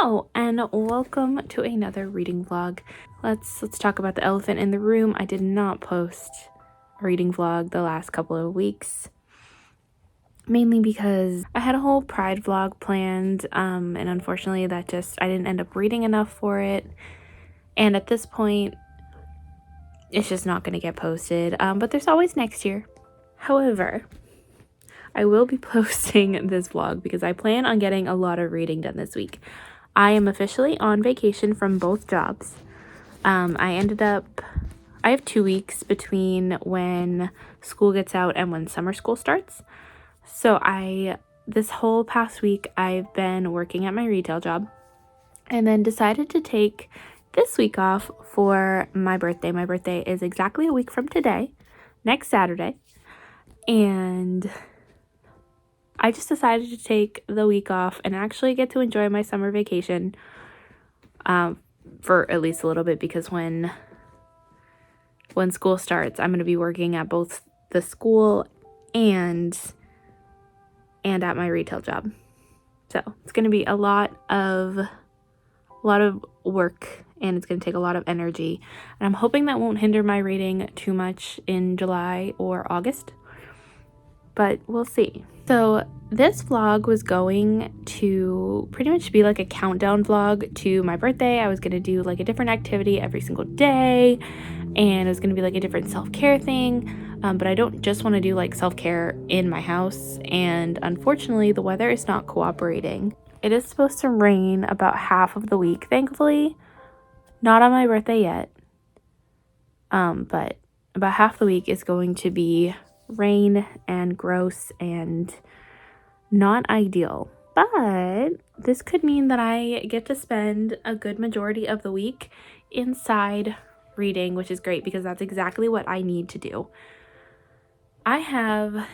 Hello and welcome to another reading vlog. Let's talk about the elephant in the room. I did not post a reading vlog the last couple of weeks, mainly because I had a whole Pride vlog planned, and unfortunately I didn't end up reading enough for it, and at this point it's just not going to get posted, but there's always next year. However, I will be posting this vlog because I plan on getting a lot of reading done this week. I am officially on vacation from both jobs. I have 2 weeks between when school gets out and when summer school starts. So this whole past week, I've been working at my retail job and then decided to take this week off for my birthday. My birthday is exactly a week from today, next Saturday. And I just decided to take the week off and actually get to enjoy my summer vacation for at least a little bit, because when school starts, I'm going to be working at both the school and at my retail job. So it's going to be a lot of work, and it's going to take a lot of energy. And I'm hoping that won't hinder my reading too much in July or August, but we'll see. So this vlog was going to pretty much be like a countdown vlog to my birthday. I was going to do like a different activity every single day, and it was going to be like a different self-care thing. But I don't just want to do like self-care in my house, and unfortunately the weather is not cooperating. It is supposed to rain about half of the week, thankfully. Not on my birthday yet. But about half the week is going to be rain and gross and not ideal. But this could mean that I get to spend a good majority of the week inside reading, which is great because that's exactly what I need to do. I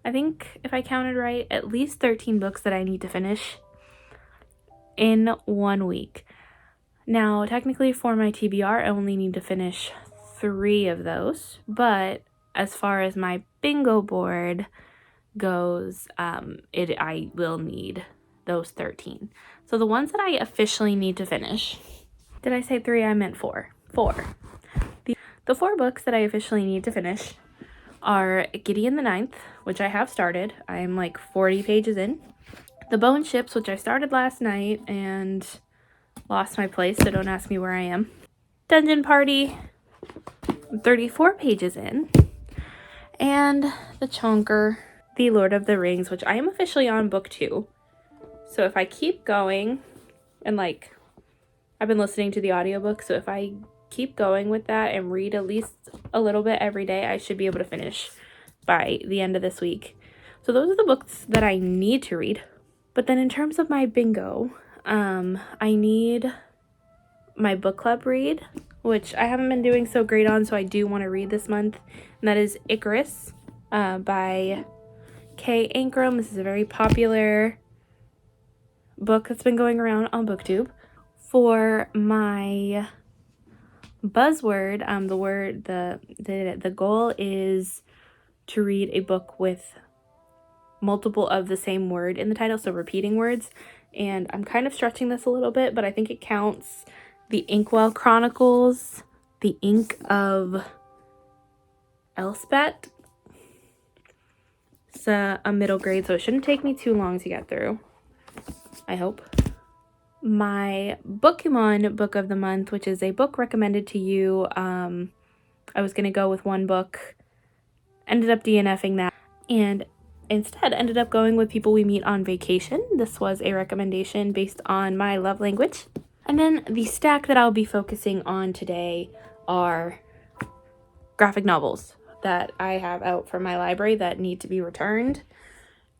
think if I counted right, at least 13 books that I need to finish in 1 week. Now, technically for my TBR, I only need to finish 3 of those, but as far as my bingo board goes, I will need those 13. So the ones that I officially need to finish, did I say 3? I meant 4. 4. The 4 books that I officially need to finish are Gideon the Ninth, which I have started. I am like 40 pages in. The Bone Ships, which I started last night and lost my place, so don't ask me where I am. Dungeon Party, I'm 34 pages in. And The Chonker, The Lord of the Rings, which I am officially on book 2. So if I keep going, and like, I've been listening to the audiobook, so if I keep going with that and read at least a little bit every day, I should be able to finish by the end of this week. So those are the books that I need to read. But then in terms of my bingo, I need my book club read, which I haven't been doing so great on, so I do want to read this month, and that is Icarus by Kay Ankrum. This is a very popular book that's been going around on BookTube. For my buzzword, the goal is to read a book with multiple of the same word in the title, so repeating words, and I'm kind of stretching this a little bit, but I think it counts the Inkwell Chronicles, The Ink of Elspeth. It's a middle grade, so it shouldn't take me too long to get through, I hope. My Bookemon book of the month, which is a book recommended to you. I was going to go with one book, ended up DNFing that, and instead ended up going with People We Meet on Vacation. This was a recommendation based on my love language. And then the stack that I'll be focusing on today are graphic novels that I have out from my library that need to be returned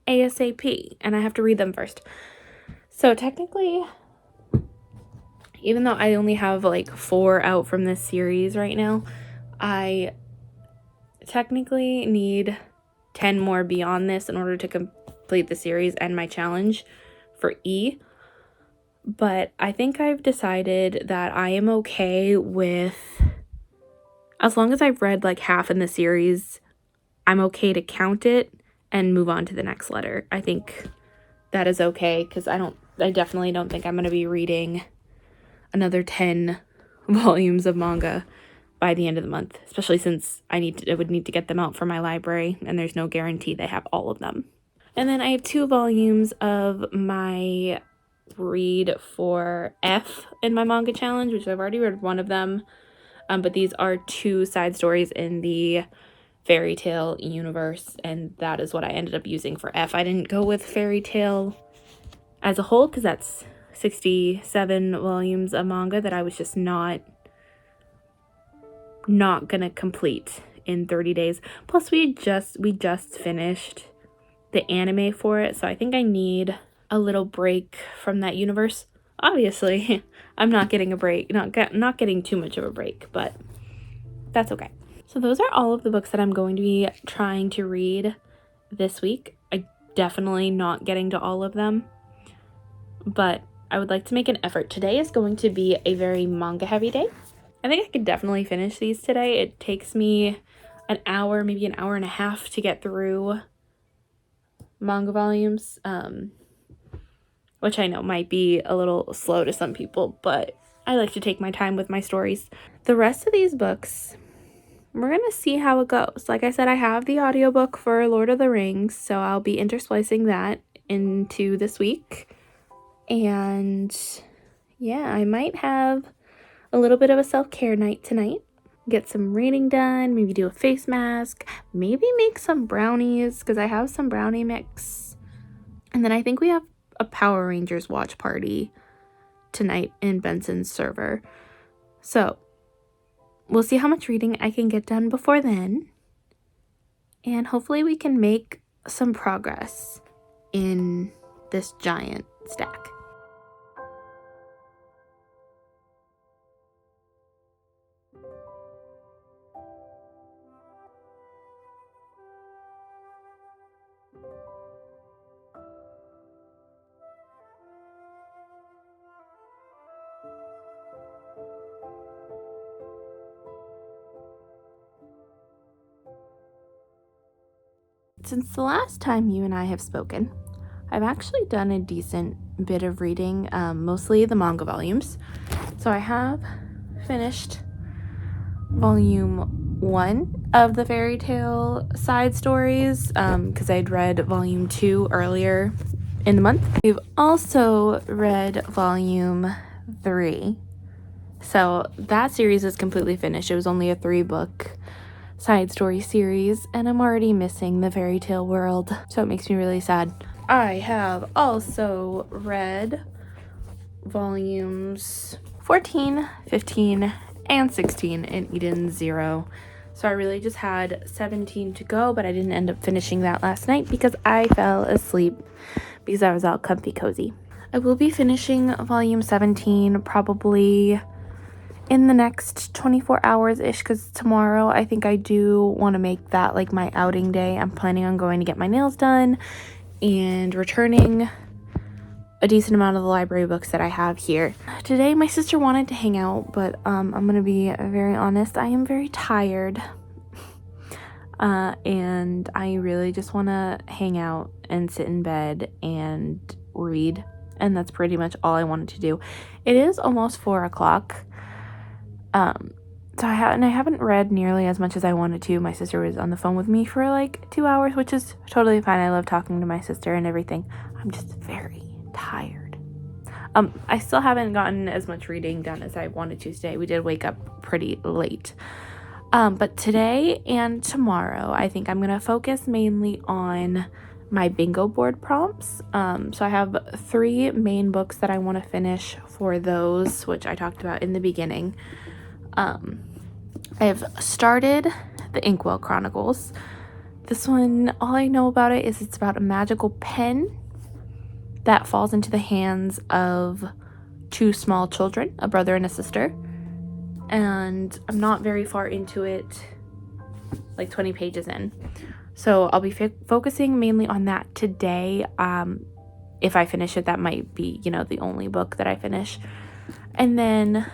ASAP, and I have to read them first. So technically, even though I only have like 4 out from this series right now, I technically need 10 more beyond this in order to complete the series and my challenge for E. But I think I've decided that I am okay with, as long as I've read like half in the series, I'm okay to count it and move on to the next letter. I think that is okay, because I don't I definitely don't think I'm going to be reading another 10 volumes of manga by the end of the month, especially since I would need to get them out for my library, and there's no guarantee they have all of them. And then I have 2 volumes of my read for F in my manga challenge, which I've already read one of them, but these are 2 side stories in the fairy tale universe, and that is what I ended up using for F. I didn't go with fairy tale as a whole because that's 67 volumes of manga that I was just not gonna complete in 30 days. Plus we just finished the anime for it, so I think I need a little break from that universe. Obviously, I'm not getting a break, not getting too much of a break, but that's okay. So those are all of the books that I'm going to be trying to read this week. I'm definitely not getting to all of them, but I would like to make an effort. Today is going to be a very manga heavy day. I think I could definitely finish these today. It takes me an hour, maybe an hour and a half to get through manga volumes, which I know might be a little slow to some people, but I like to take my time with my stories. The rest of these books, we're gonna see how it goes. Like I said, I have the audiobook for Lord of the Rings, so I'll be intersplicing that into this week. And yeah, I might have a little bit of a self-care night tonight. Get some reading done, maybe do a face mask, maybe make some brownies because I have some brownie mix. And then I think we have a Power Rangers watch party tonight in Benson's server. So we'll see how much reading I can get done before then. And hopefully we can make some progress in this giant stack. Since the last time you and I have spoken, I've actually done a decent bit of reading, mostly the manga volumes. So I have finished volume 1 of the fairy tale side stories, because I'd read volume 2 earlier in the month. We've also read volume 3. So that series is completely finished. It was only a 3-book side story series, and I'm already missing the fairy tale world, so it makes me really sad. I have also read volumes 14, 15, and 16 in Eden Zero. So I really just had 17 to go, but I didn't end up finishing that last night because I fell asleep because I was all comfy cozy. I will be finishing volume 17 probably in the next 24 hours-ish, because tomorrow I think I do want to make that like my outing day. I'm planning on going to get my nails done and returning a decent amount of the library books that I have here. Today my sister wanted to hang out, but I'm gonna be very honest, I am very tired. And I really just want to hang out and sit in bed and read, and that's pretty much all I wanted to do. It is almost 4 o'clock. So I haven't read nearly as much as I wanted to. My sister was on the phone with me for like 2 hours, which is totally fine. I love talking to my sister and everything. I'm just very tired. I still haven't gotten as much reading done as I wanted to today. We did wake up pretty late. But today and tomorrow, I think I'm gonna focus mainly on my bingo board prompts. So I have 3 main books that I want to finish for those, which I talked about in the beginning. I've started the Inkwell Chronicles. This one, all I know about it is it's about a magical pen that falls into the hands of 2 small children, a brother and a sister. And I'm not very far into it, like 20 pages in. So I'll be focusing mainly on that today. If I finish it, that might be, the only book that I finish. And then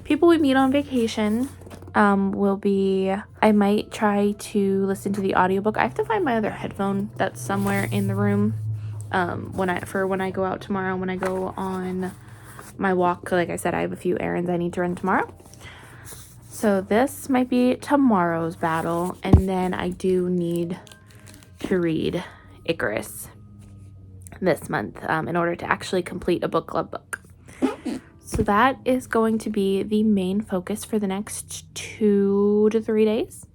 people we meet on vacation will be, I might try to listen to the audiobook. I have to find my other headphone that's somewhere in the room. when I go out tomorrow, when I go on my walk. Like I said, I have a few errands I need to run tomorrow. So this might be tomorrow's battle, and then I do need to read Icarus this month in order to actually complete a book club book. So that is going to be the main focus for the next 2 to 3 days,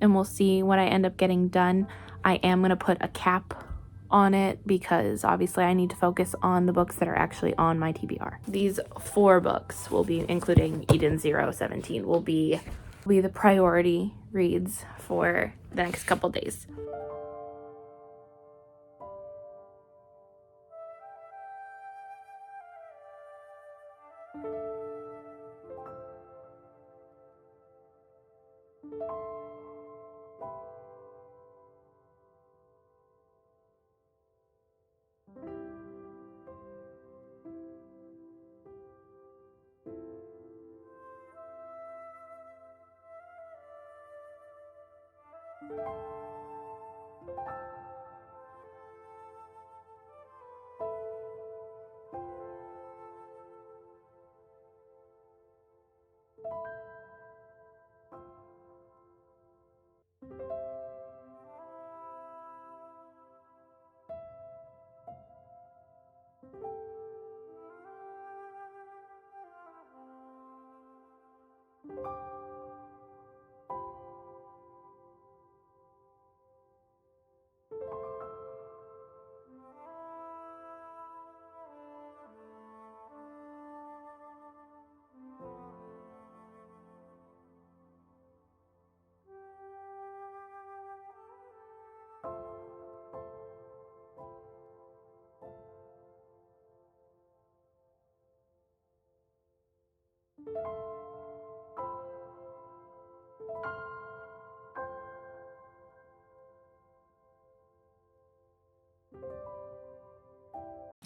and we'll see what I end up getting done. I am going to put a cap on it because obviously I need to focus on the books that are actually on my TBR. These 4 books will be, including Eden 017, will be the priority reads for the next couple days.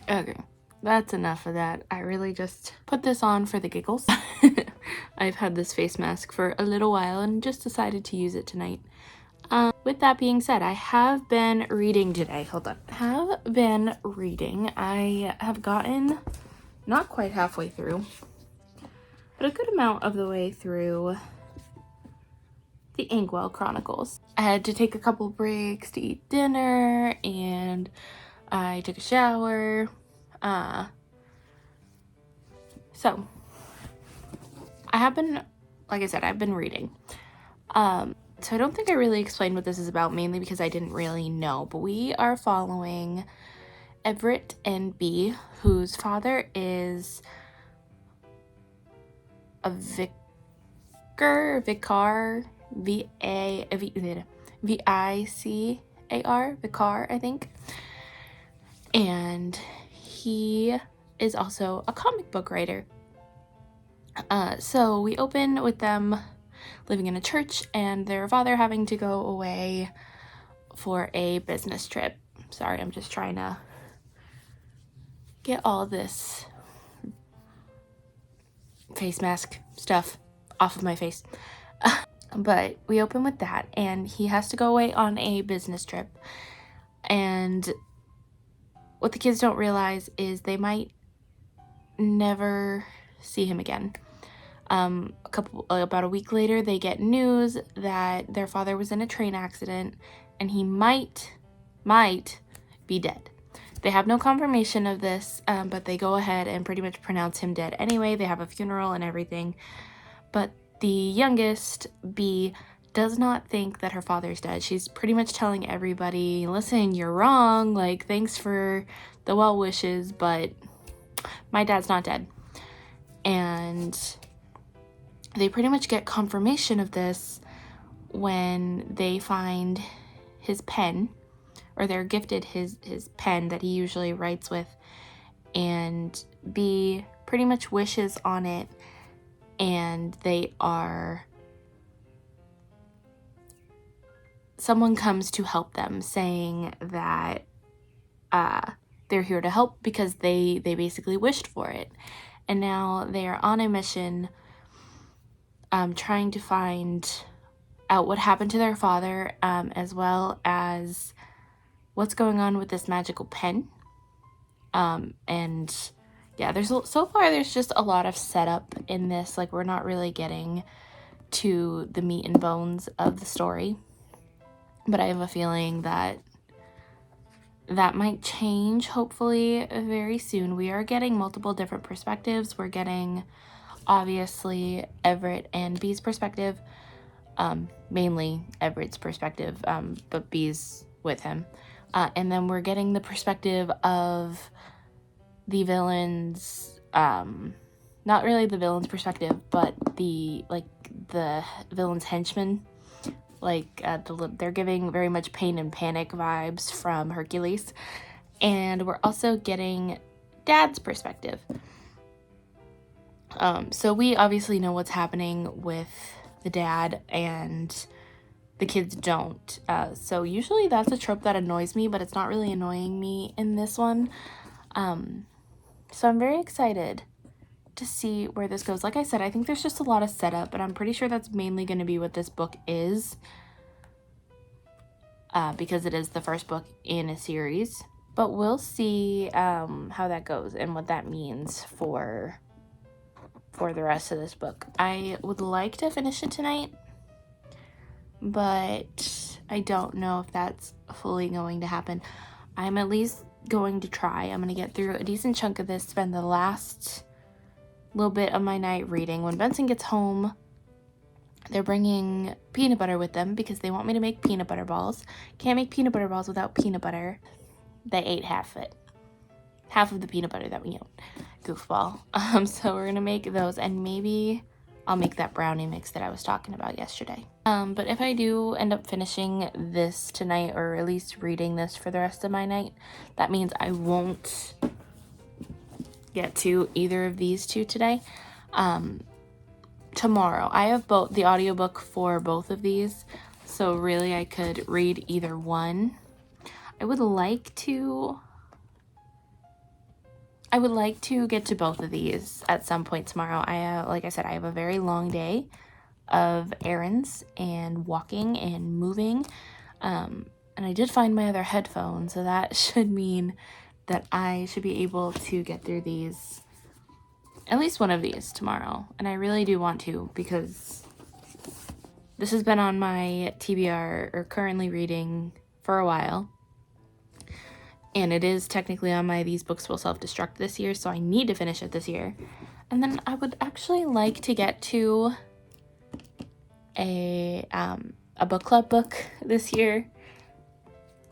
Okay, that's enough of that. I really just put this on for the giggles. I've had this face mask for a little while and just decided to use it tonight. With that being said, I have been reading today. Hold on. I have gotten not quite halfway through, but a good amount of the way through the Inkwell Chronicles. I had to take a couple breaks to eat dinner, and I took a shower. So I have been, like I said, I've been reading. So I don't think I really explained what this is about, mainly because I didn't really know, but we are following Everett and Bee, whose father is a vicar, V-I-C-A-R, vicar, I think. And he is also a comic book writer. So we open with them living in a church and their father having to go away for a business trip. Sorry, I'm just trying to get all this face mask stuff off of my face. But we open with that, and he has to go away on a business trip. And what the kids don't realize is they might never see him again. About a week later, they get news that their father was in a train accident and he might be dead. They have no confirmation of this, but they go ahead and pretty much pronounce him dead anyway. They have a funeral and everything. But the youngest, Bee, does not think that her father's dead. She's pretty much telling everybody, listen, you're wrong. Like, thanks for the well wishes, but my dad's not dead. And they pretty much get confirmation of this when they find his pen, or they're gifted his pen that he usually writes with, and Bee pretty much wishes on it, and someone comes to help them, saying that they're here to help because they basically wished for it. And now they are on a mission trying to find out what happened to their father, as well as what's going on with this magical pen. And yeah, so far there's just a lot of setup in this. Like, we're not really getting to the meat and bones of the story, but I have a feeling that might change, hopefully, very soon. We are getting multiple different perspectives. We're getting, obviously, Everett and Bee's perspective, mainly Everett's perspective, but Bee's with him. And then we're getting the perspective of the villains, not really the villain's perspective, but the villain's henchmen. Like, they're giving very much Pain and Panic vibes from Hercules. And we're also getting Dad's perspective. So we obviously know what's happening with the dad, and the kids don't. So usually that's a trope that annoys me, but it's not really annoying me in this one. So I'm very excited to see where this goes. Like I said, I think there's just a lot of setup, and I'm pretty sure that's mainly going to be what this book is, because it is the first book in a series. But we'll see how that goes and what that means for the rest of this book. I would like to finish it tonight, but I don't know if that's fully going to happen. I'm at least going to try. I'm going to get through a decent chunk of this, spend the last little bit of my night reading. When Benson gets home, they're bringing peanut butter with them because they want me to make peanut butter balls. Can't make peanut butter balls without peanut butter. They ate half of it. Half of the peanut butter that we own. Goofball. So we're gonna make those, and maybe I'll make that brownie mix that I was talking about yesterday. But if I do end up finishing this tonight, or at least reading this for the rest of my night, that means I won't get to either of these two today. Tomorrow, I have both the audiobook for both of these, so really I could read either one. I would like to get to both of these at some point tomorrow. Like I said, I have a very long day of errands and walking and moving. And I did find my other headphones, so that should mean that I should be able to get through these, at least one of these tomorrow. And I really do want to, because this has been on my TBR, or currently reading, for a while. And it is technically on my These Books Will Self-Destruct this year, so I need to finish it this year. And then I would actually like to get to a book club book this year.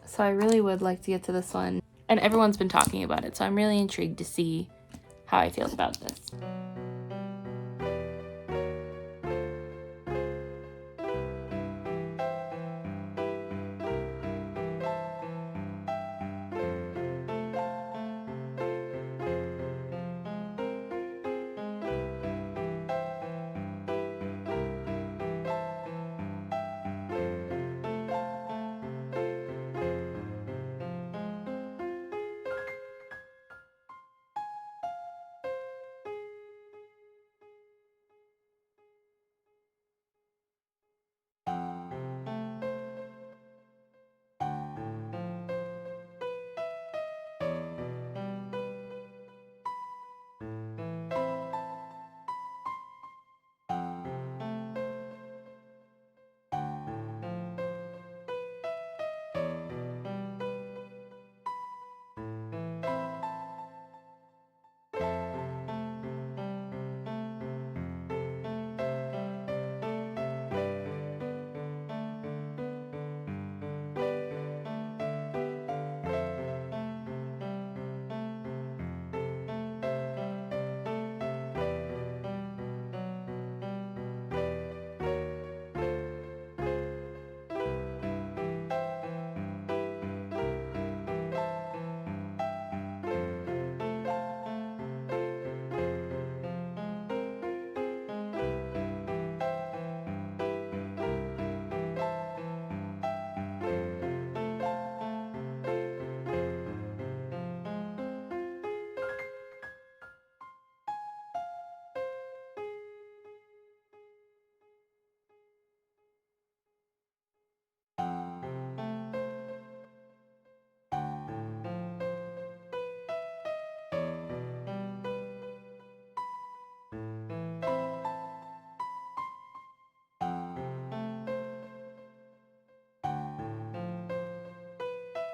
So I really would like to get to this one. And everyone's been talking about it, so I'm really intrigued to see how I feel about this.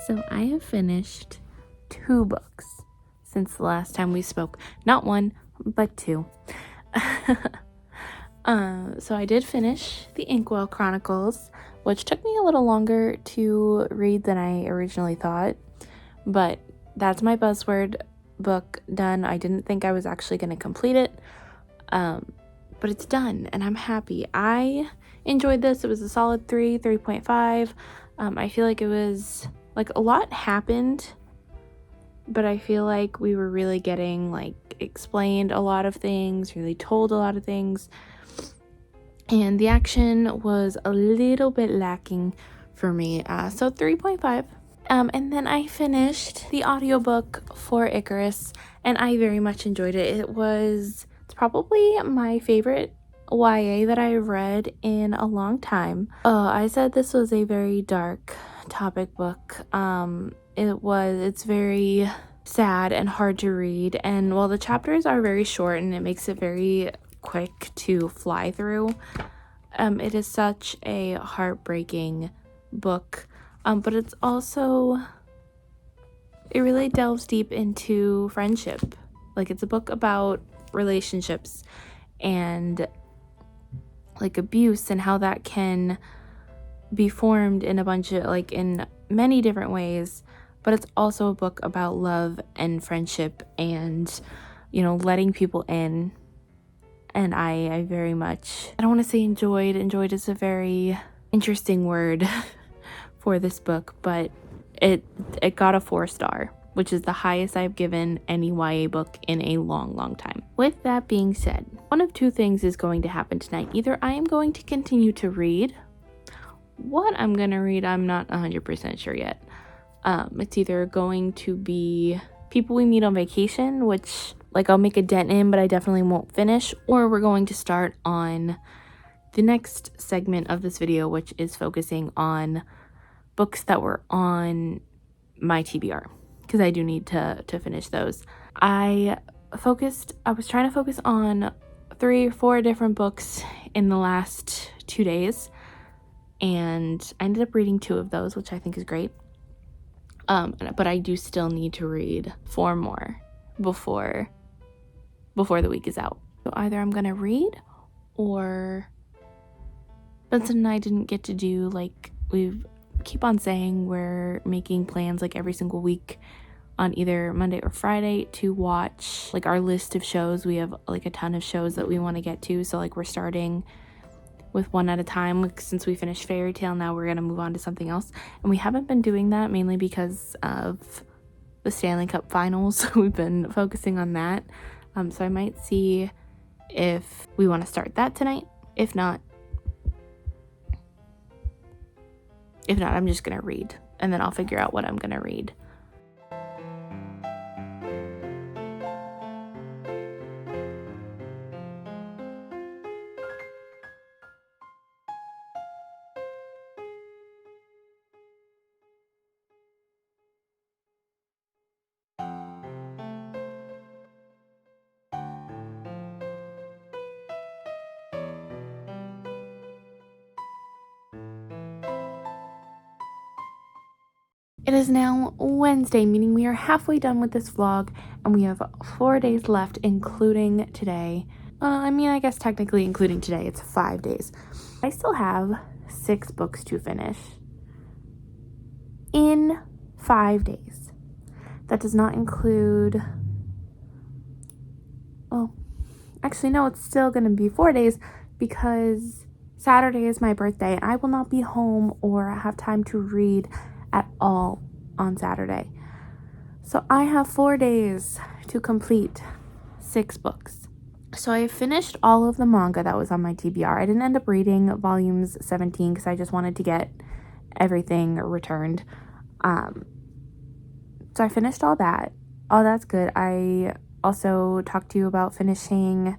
So I have finished 2 books since the last time we spoke. Not 1, but 2. So I did finish the Inkwell Chronicles, which took me a little longer to read than I originally thought. But that's my buzzword book done. I didn't think I was actually going to complete it. But it's done and I'm happy. I enjoyed this. It was a solid 3.5. I feel like it was like a lot happened, but I feel like we were really getting like explained a lot of things, really told a lot of things. And the action was a little bit lacking for me. So 3.5. And then I finished the audiobook for Icarus and I very much enjoyed it. It's probably my favorite YA that I've read in a long time. I said this was a very dark topic book. It's very sad and hard to read, and while the chapters are very short and it makes it very quick to fly through, it is such a heartbreaking book. But it's also, it really delves deep into friendship. Like, it's a book about relationships and like abuse and how that can be formed in in many different ways. But it's also a book about love and friendship and, letting people in. And I very much, I don't want to say enjoyed. Enjoyed is a very interesting word for this book, but it got a 4-star, which is the highest I've given any YA book in a long, long time. With that being said, one of 2 things is going to happen tonight. Either I am going to continue to read. What I'm going to read, I'm not 100% sure yet. It's either going to be People We Meet on Vacation, which I'll make a dent in, but I definitely won't finish, or we're going to start on the next segment of this video, which is focusing on books that were on my TBR, because I do need to finish those. I was trying to focus on 3 or 4 different books in the last 2 days, and I ended up reading 2 of those, which I think is great. But I do still need to read 4 more before the week is out. So either I'm gonna read, or Benson and I didn't get to do, we keep on saying we're making plans every single week on either Monday or Friday to watch our list of shows. We have a ton of shows that we want to get to, so we're starting with one at a time. Since we finished Fairy Tale, now we're gonna move on to something else, and we haven't been doing that mainly because of the Stanley Cup finals. We've been focusing on that, so I might see if we want to start that tonight. If not, I'm just gonna read, and then I'll figure out what I'm gonna read. It is now Wednesday, meaning we are halfway done with this vlog, and we have 4 days left, including today. I guess technically including today, it's 5 days. I still have 6 books to finish in 5 days. That does not include, well, actually no, it's still going to be 4 days because Saturday is my birthday, and I will not be home or have time to read at all on Saturday. So I have 4 days to complete 6 books. So I finished all of the manga that was on my TBR. I didn't end up reading volumes 17 because I just wanted to get everything returned. So I finished all that. Oh, that's good. I also talked to you about finishing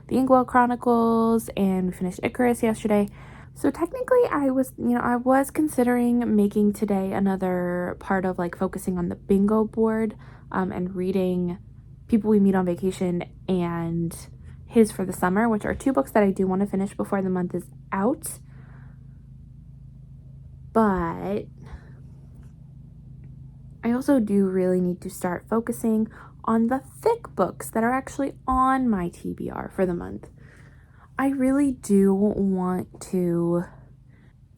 the Inkwell Chronicles, and we finished Icarus yesterday. So technically I was considering making today another part of focusing on the bingo board, and reading People We Meet on Vacation and His for the Summer, which are 2 books that I do want to finish before the month is out. But I also do really need to start focusing on the thick books that are actually on my TBR for the month. I really do want to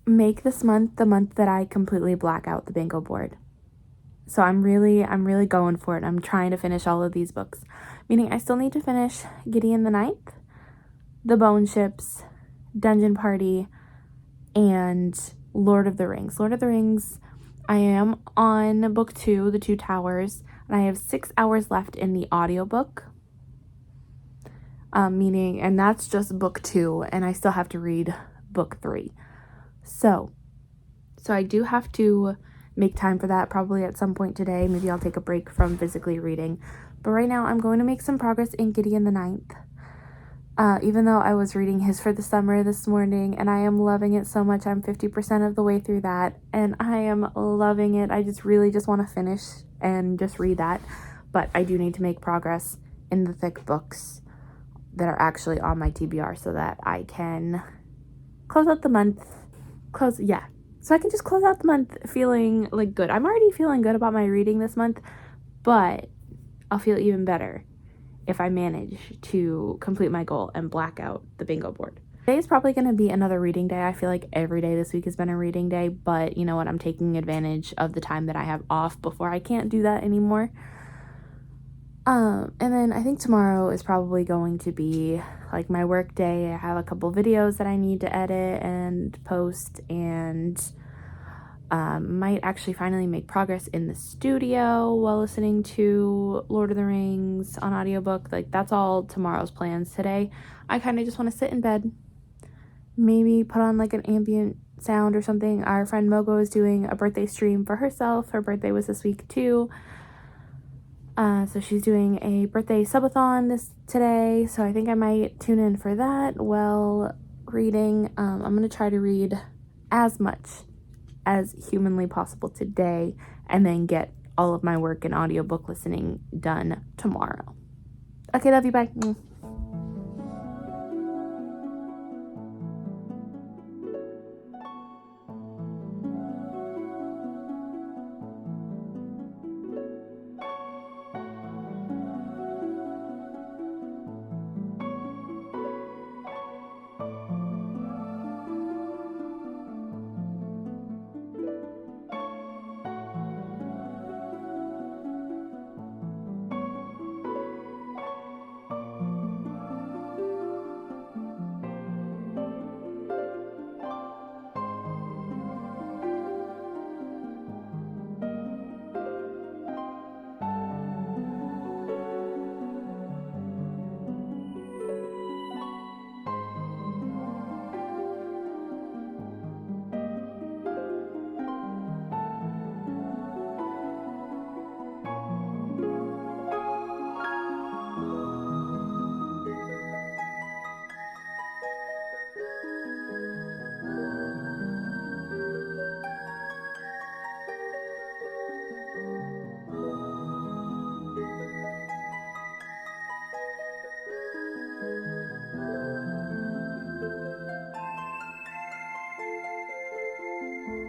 make this month the month that I completely black out the bingo board. So I'm really going for it. I'm trying to finish all of these books. Meaning I still need to finish Gideon the Ninth, The Bone Ships, Dungeon Party, and Lord of the Rings. Lord of the Rings, I am on book 2, The Two Towers, and I have 6 hours left in the audiobook. Meaning, and that's just book 2, and I still have to read book 3. So I do have to make time for that probably at some point today. Maybe I'll take a break from physically reading. But right now I'm going to make some progress in Gideon the Ninth. Even though I was reading His for the Summer this morning and I am loving it so much. I'm 50% of the way through that and I am loving it. I just really just want to finish and just read that. But I do need to make progress in the thick books that are actually on my TBR so that I can close out the month. So I can just close out the month feeling like good. I'm already feeling good about my reading this month, but I'll feel even better if I manage to complete my goal and black out the bingo board. Today is probably going to be another reading day. I feel like every day this week has been a reading day, but you know what? I'm taking advantage of the time that I have off before I can't do that anymore. And then I think tomorrow is probably going to be like my work day. I have a couple videos that I need to edit and post and might actually finally make progress in the studio while listening to Lord of the Rings on audiobook. Like that's all tomorrow's plans. Today I kind of just want to sit in bed, maybe put on like an ambient sound or something. Our friend Mogo is doing a birthday stream for herself. Her birthday was this week too. So she's doing a birthday subathon today, so I think I might tune in for that while reading. I'm going to try to read as much as humanly possible today and then get all of my work and audiobook listening done tomorrow. Okay, love you, bye.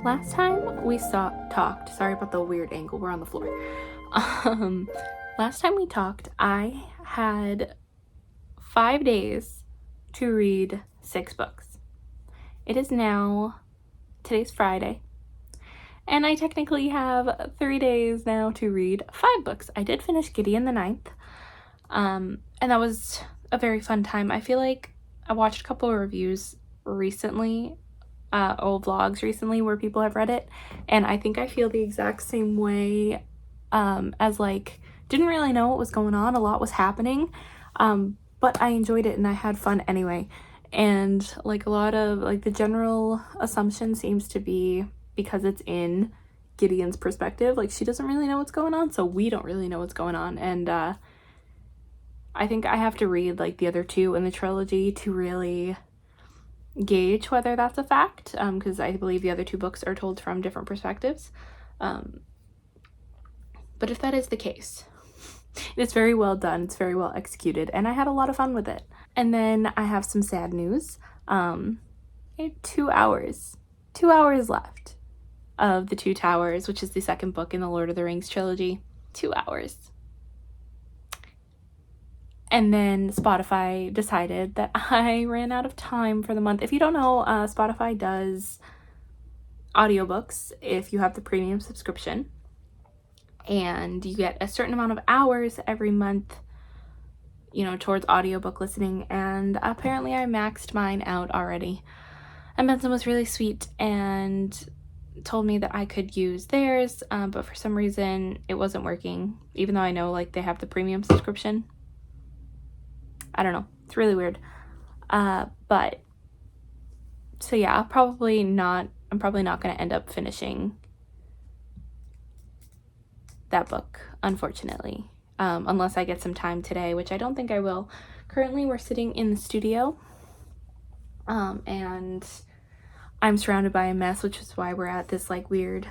Last time we talked, sorry about the weird angle, we're on the floor. Last time we talked, I had 5 days to read 6 books. It is now, today's Friday, and I technically have 3 days now to read 5 books. I did finish Gideon the Ninth, and that was a very fun time. I feel like I watched a couple of reviews recently, old vlogs recently where people have read it, and I think I feel the exact same way as like didn't really know what was going on. A lot was happening, but I enjoyed it and I had fun anyway. And like a lot of like the general assumption seems to be because it's in Gideon's perspective, like she doesn't really know what's going on, so we don't really know what's going on. And I think I have to read like the other 2 in the trilogy to really gauge whether that's a fact, because I believe the other 2 books are told from different perspectives. But if that is the case, it's very well done, it's very well executed, and I had a lot of fun with it. And then I have some sad news. I have 2 hours left of The Two Towers, which is the second book in the Lord of the Rings trilogy. 2 hours. And then Spotify decided that I ran out of time for the month. If you don't know, Spotify does audiobooks if you have the premium subscription. And you get a certain amount of hours every month, you know, towards audiobook listening. And apparently I maxed mine out already. And Benson was really sweet and told me that I could use theirs, but for some reason it wasn't working, even though I know like they have the premium subscription. I don't know, it's really weird. But so yeah, I'm probably not going to end up finishing that book, unfortunately, unless I get some time today, which I don't think I will. Currently we're sitting in the studio, and I'm surrounded by a mess, which is why we're at this like weird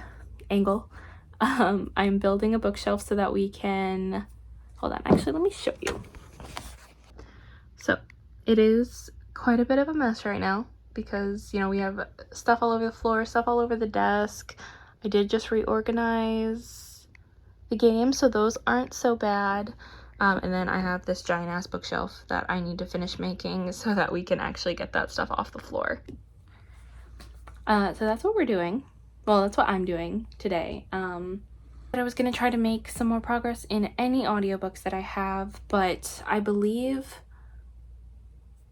angle. I'm building a bookshelf so that we can, hold on, actually let me show you. So it is quite a bit of a mess right now because, you know, we have stuff all over the floor, stuff all over the desk. I did just reorganize the game, so those aren't so bad. And then I have this giant ass bookshelf that I need to finish making so that we can actually get that stuff off the floor. So that's what we're doing. Well, that's what I'm doing today. But I was going to try to make some more progress in any audiobooks that I have, but I believe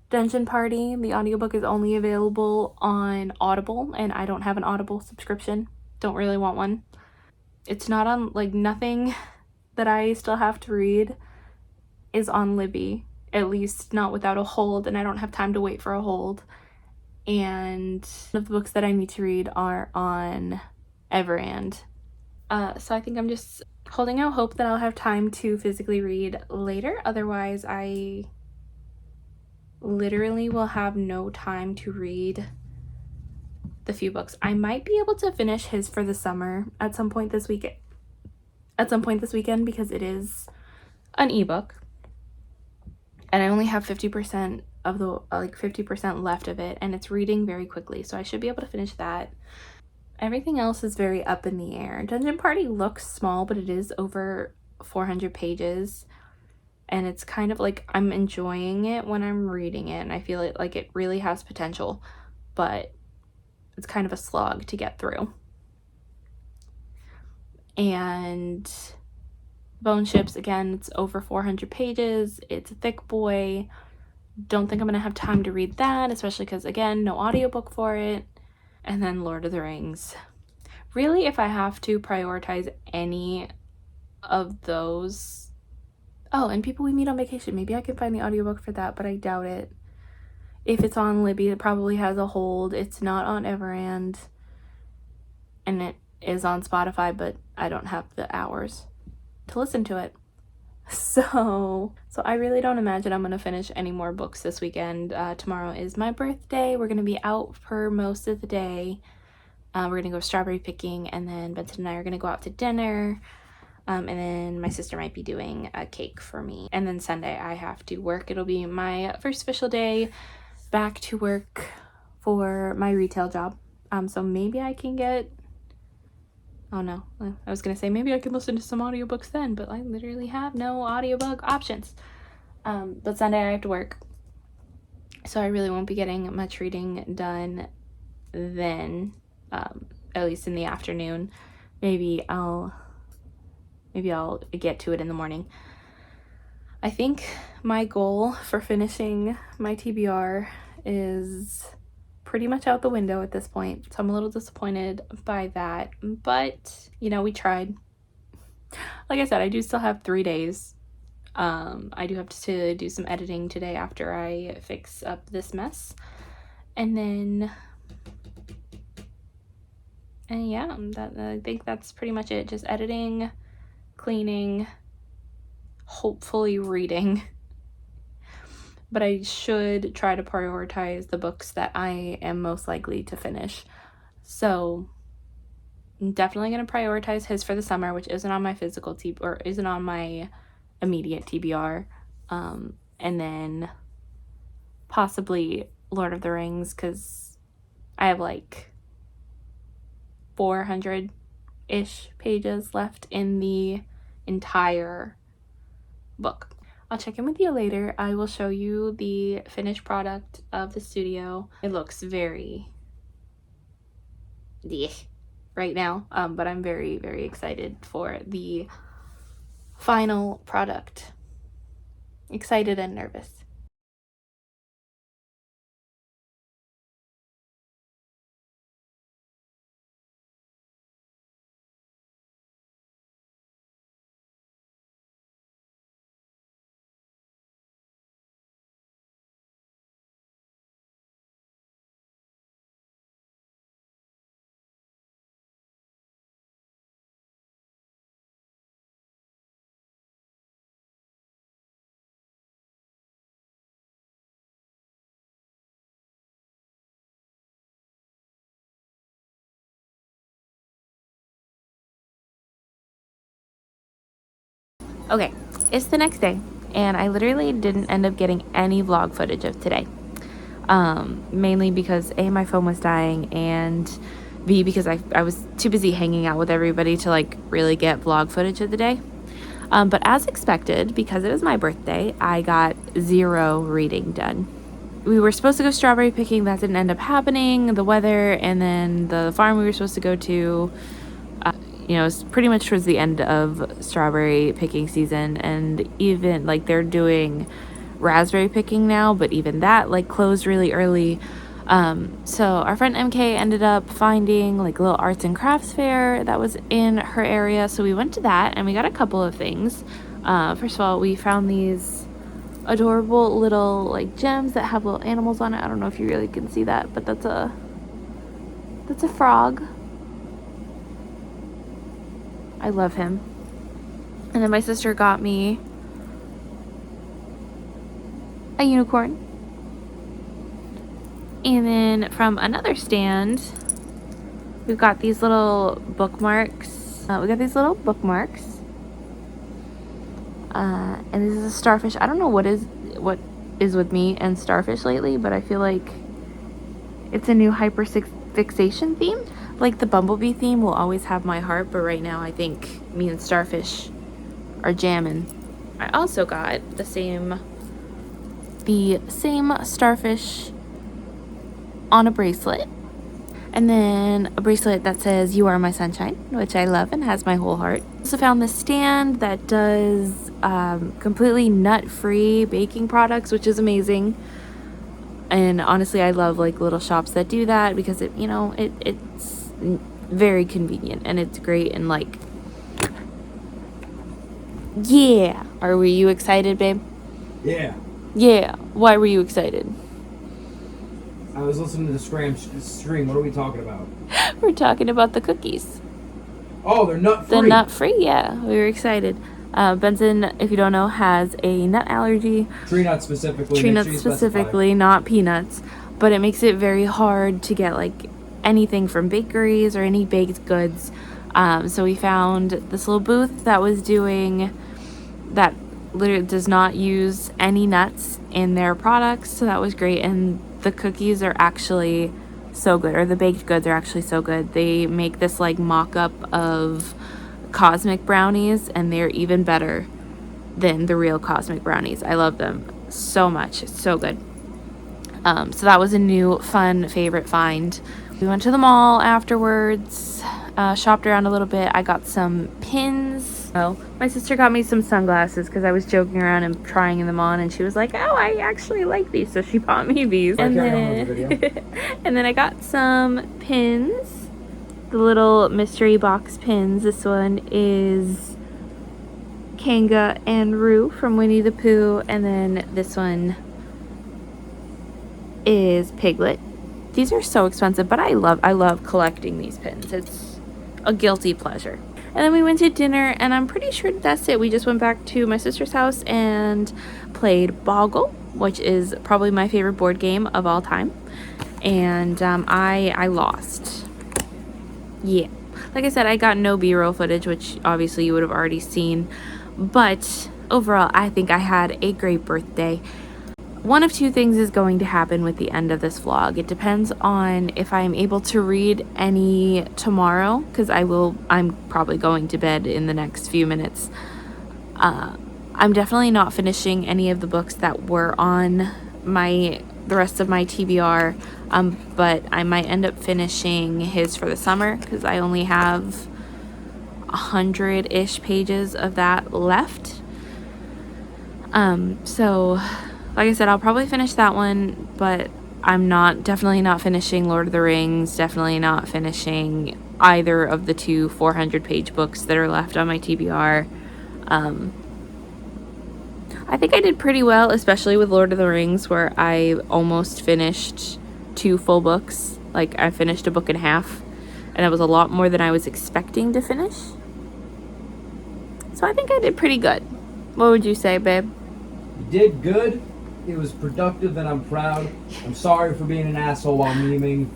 Dungeon Party, the audiobook, is only available on Audible, and I don't have an Audible subscription. Don't really want one. It's not on, like, nothing that I still have to read is on Libby, at least not without a hold, and I don't have time to wait for a hold. And the books that I need to read are on Everand. So I think I'm just holding out hope that I'll have time to physically read later. Otherwise, I literally will have no time to read the few books. I might be able to finish his for the summer at some point this weekend. Because it is an ebook. And I only have 50% of the 50% left of it, and it's reading very quickly, so I should be able to finish that. Everything else is very up in the air. Dungeon Party looks small, but it is over 400 pages, and it's kind of like I'm enjoying it when I'm reading it, and I feel like it really has potential, but it's kind of a slog to get through. And Bone Ships, again, it's over 400 pages. It's a thick boy. Don't think I'm gonna have time to read that, especially because, again, no audiobook for it. And then Lord of the Rings. Really, if I have to prioritize any of those... Oh, and People We Meet on Vacation. Maybe I can find the audiobook for that, but I doubt it. If it's on Libby, it probably has a hold. It's not on Everand. And it is on Spotify, but I don't have the hours to listen to it. So I really don't imagine I'm gonna finish any more books this weekend. Tomorrow is my birthday. We're gonna be out for most of the day. We're gonna go strawberry picking, and then Benson and I are gonna go out to dinner. And then my sister might be doing a cake for me. And then Sunday I have to work. It'll be my first official day back to work for my retail job. So maybe I can get... Oh no, I was gonna say maybe I can listen to some audiobooks then, but I literally have no audiobook options. But Sunday I have to work, so I really won't be getting much reading done then, at least in the afternoon. Maybe I'll get to it in the morning. I think my goal for finishing my TBR is pretty much out the window at this point, so I'm a little disappointed by that, but you know, we tried. Like I said, I do still have 3 days. I do have to do some editing today after I fix up this mess, and then yeah, I think that's pretty much it. Just editing, cleaning, hopefully reading. But I should try to prioritize the books that I am most likely to finish. So I'm definitely going to prioritize his for the summer, which isn't on my physical or isn't on my immediate TBR. And then possibly Lord of the Rings, because I have like 400-ish pages left in the entire book. I'll check in with you later. I will show you the finished product of the studio. It looks very right now, but I'm very, very excited for the final product. Excited and nervous. Okay, it's the next day, and I literally didn't end up getting any vlog footage of today. Mainly because A, my phone was dying, and B, because I was too busy hanging out with everybody to like really get vlog footage of the day. But as expected, because it was my birthday, I got 0 reading done. We were supposed to go strawberry picking. That didn't end up happening. The weather, and then the farm we were supposed to go to, you know, it's pretty much towards the end of strawberry picking season, and even like they're doing raspberry picking now, but even that like closed really early. So our friend MK ended up finding like a little arts and crafts fair that was in her area, so we went to that and we got a couple of things. First of all, we found these adorable little like gems that have little animals on it. I don't know if you really can see that, but that's a frog. I love him. And then my sister got me a unicorn. And then from another stand, we've got these little bookmarks. And this is a starfish. I don't know what is with me and starfish lately, but I feel like it's a new hyperfixation theme. Like the bumblebee theme will always have my heart, but right now I think me and starfish are jamming. I also got the same starfish on a bracelet, and then a bracelet that says "You Are My Sunshine," which I love and has my whole heart. Also found this stand that does completely nut-free baking products, which is amazing. And honestly, I love like little shops that do that because it's very convenient and it's great. And like, yeah, were you excited, babe? Yeah, why were you excited? I was listening to the stream. What are we talking about? We're talking about the cookies. Oh, they're nut-free. The nut-free, yeah. We were excited. Benson, if you don't know, has a nut allergy. Tree nuts specifically. Not peanuts. But it makes it very hard to get like anything from bakeries or any baked goods. So we found this little booth that was doing that. Literally does not use any nuts in their products, so that was great. And the cookies are actually so good, or the baked goods are actually so good. They make this like mock-up of cosmic brownies, and they're even better than the real cosmic brownies. I love them so much. It's so good. So that was a new fun favorite find. We went to the mall afterwards, shopped around a little bit. I got some pins. My sister got me some sunglasses because I was joking around and trying them on, and she was like, "Oh, I actually like these," so she bought me these. And then I got some pins, the little mystery box pins. This one is Kanga and Roo from Winnie the Pooh, and then this one is Piglet. These are so expensive, but I love collecting these pins. It's a guilty pleasure. And then we went to dinner, and I'm pretty sure that's it. We just went back to my sister's house and played Boggle, which is probably my favorite board game of all time. And I lost. Yeah. Like I said, I got no B-roll footage, which obviously you would have already seen. But overall, I think I had a great birthday. one of two things is going to happen with the end of this vlog. It depends on if I'm able to read any tomorrow, because I'm probably going to bed in the next few minutes. I'm definitely not finishing any of the books that were on the rest of my TBR, but I might end up finishing his for the summer, because I only have 100-ish pages of that left. So like I said, I'll probably finish that one, but I'm definitely not finishing Lord of the Rings, definitely not finishing either of the two 400-page books that are left on my TBR. I think I did pretty well, especially with Lord of the Rings, where I almost finished 2 full books. Like, I finished a book and a half, and it was a lot more than I was expecting to finish. So I think I did pretty good. What would you say, babe? You did good. It was productive, and I'm proud. I'm sorry for being an asshole while memeing.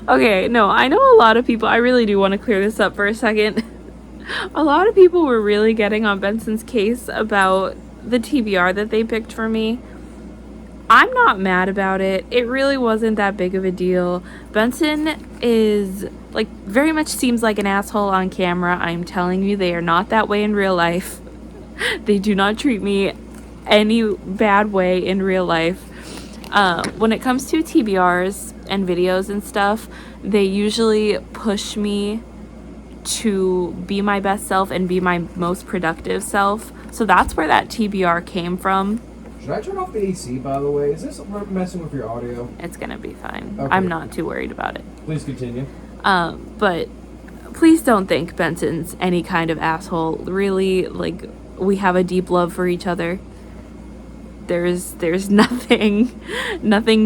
Okay, no, I know a lot of people, I really do want to clear this up for a second. A lot of people were really getting on Benson's case about the TBR that they picked for me. I'm not mad about it. It really wasn't that big of a deal. Benson is, like, very much seems like an asshole on camera. I'm telling you, they are not that way in real life. They do not treat me any bad way in real life. When it comes to TBRs and videos and stuff, they usually push me to be my best self and be my most productive self. So that's where that TBR came from. Should I turn off the AC, by the way? Is this messing with your audio? It's gonna be fine. Okay. I'm not too worried about it. Please continue. But please don't think Benson's any kind of asshole. Really, like, we have a deep love for each other. There's nothing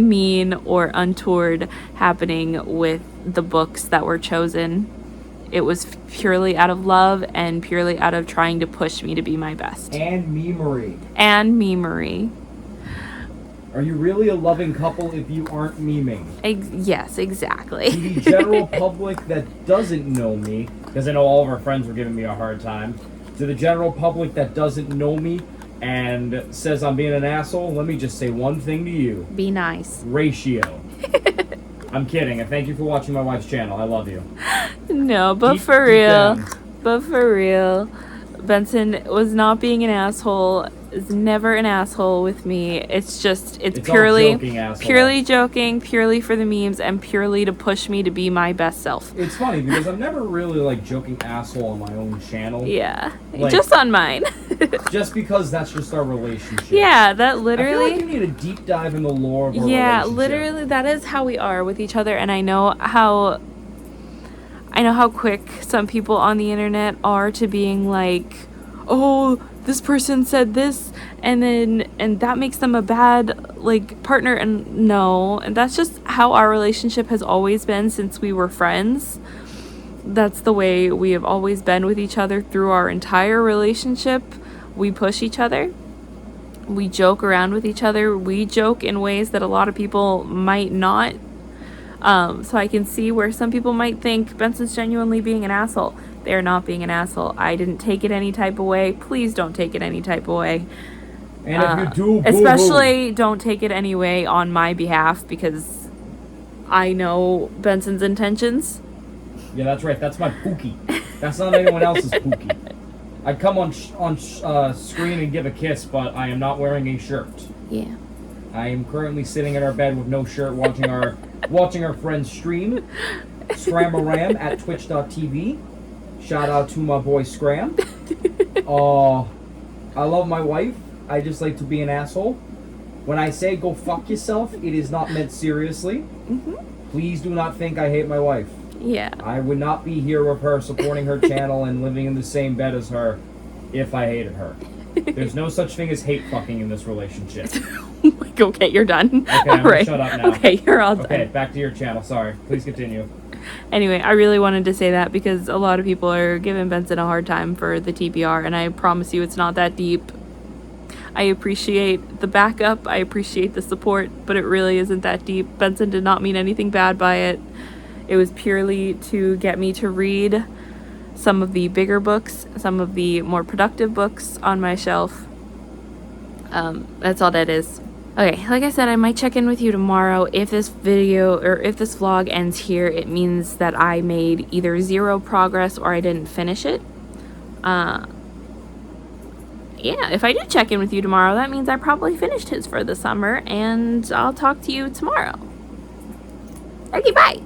mean or untoward happening with the books that were chosen. It was purely out of love and purely out of trying to push me to be my best. And memery. And memery. Are you really a loving couple if you aren't memeing? Yes, exactly. To the general public that doesn't know me, because I know all of our friends were giving me a hard time, to the general public that doesn't know me and says I'm being an asshole, let me just say one thing to you. Be nice. Ratio. I'm kidding, and thank you for watching my wife's channel. I love you. No, but Deep for real. down. But for real. Benson was not being an asshole. Is never an asshole with me. It's purely joking, purely for the memes, and purely to push me to be my best self. It's funny because I'm never really like joking asshole on my own channel. Yeah, like, just on mine. Just because that's just our relationship. Yeah, that literally. I feel like you need a deep dive in the lore of our yeah, relationship. literally, that is how we are with each other, and I know how quick some people on the internet are to being like, oh, this person said this, and that makes them a bad, like, partner, and no, and that's just how our relationship has always been since we were friends. That's the way we have always been with each other through our entire relationship. We push each other. We joke around with each other. We joke in ways that a lot of people might not. So I can see where some people might think Benson's genuinely being an asshole. They're not being an asshole. I didn't take it any type of way. Please don't take it any type of way. And if you do, especially don't take it any way on my behalf, because I know Benson's intentions. Yeah, that's right. That's my pookie. That's not anyone else's pookie. I'd come on screen and give a kiss, but I am not wearing a shirt. Yeah. I am currently sitting in our bed with no shirt, watching our friends stream. Scramble Ram at twitch.tv. Shout out to my boy Scram. I love my wife. I just like to be an asshole. When I say go fuck yourself, it is not meant seriously. Mm-hmm. Please do not think I hate my wife. Yeah. I would not be here with her, supporting her channel and living in the same bed as her if I hated her. There's no such thing as hate fucking in this relationship. Okay, you're done. Okay, I'm gonna shut up now. Okay, you're all done. Okay, back to your channel. Sorry. Please continue. Anyway, I really wanted to say that because a lot of people are giving Benson a hard time for the TBR, and I promise you it's not that deep. I appreciate the backup, I appreciate the support, but it really isn't that deep. Benson did not mean anything bad by it. It was purely to get me to read some of the bigger books, some of the more productive books on my shelf. That's all that is. Okay, like I said, I might check in with you tomorrow. If this video or if this vlog ends here, it means that I made either 0 progress or I didn't finish it. Yeah, if I do check in with you tomorrow, that means I probably finished his for the summer, and I'll talk to you tomorrow. Okay, bye.